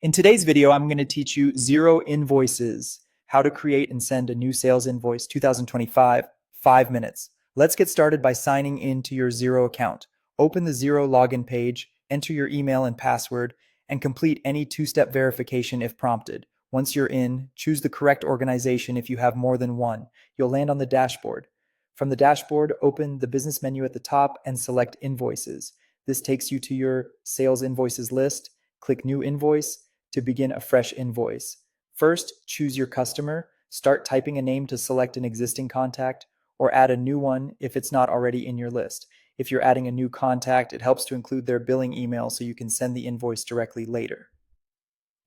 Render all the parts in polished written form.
In today's video, I'm going to teach you Xero Invoices, how to create and send a new sales invoice 2025, 5 minutes. Let's get started by signing into your Xero account. Open the Xero login page, enter your email and password, and complete any two-step verification if prompted. Once you're in, choose the correct organization if you have more than one. You'll land on the dashboard. From the dashboard, open the business menu at the top and select Invoices. This takes you to your sales invoices list. Click New Invoice to begin a fresh invoice. First, choose your customer. Start typing a name to select an existing contact, or add a new one if it's not already in your list. If you're adding a new contact, it helps to include their billing email so you can send the invoice directly later.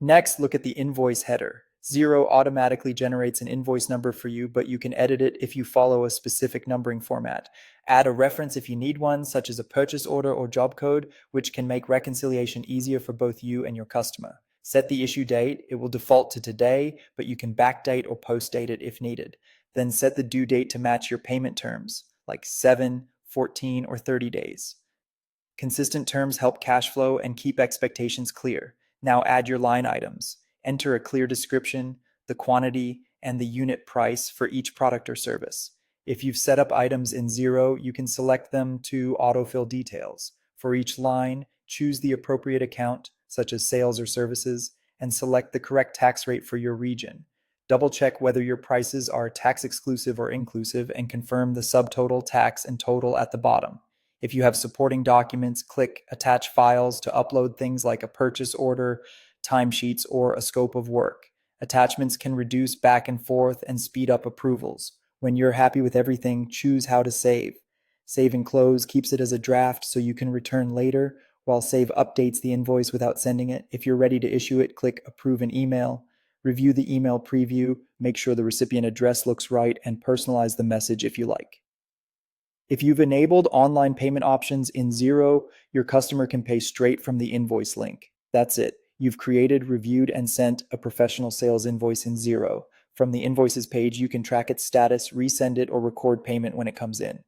Next, look at the invoice header. Xero automatically generates an invoice number for you, but you can edit it if you follow a specific numbering format. Add a reference if you need one, such as a purchase order or job code, which can make reconciliation easier for both you and your customer. Set the issue date. It will default to today, but you can backdate or postdate it if needed. Then set the due date to match your payment terms, like 7, 14, or 30 days. Consistent terms help cash flow and keep expectations clear. Now add your line items. Enter a clear description, the quantity, and the unit price for each product or service. If you've set up items in Xero, you can select them to autofill details. For each line, choose the appropriate account, such as sales or services, and select the correct tax rate for your region. Double check whether your prices are tax exclusive or inclusive and confirm the subtotal, tax, and total at the bottom. If you have supporting documents, click Attach Files to upload things like a purchase order, timesheets, or a scope of work. Attachments can reduce back and forth and speed up approvals. When you're happy with everything, choose how to save. Save and Close keeps it as a draft so you can return later, while Save updates the invoice without sending it. If you're ready to issue it, click Approve an Email. Review the email preview, make sure the recipient address looks right, and personalize the message if you like. If you've enabled online payment options in Xero, your customer can pay straight from the invoice link. That's it. You've created, reviewed, and sent a professional sales invoice in Xero. From the Invoices page, you can track its status, resend it, or record payment when it comes in.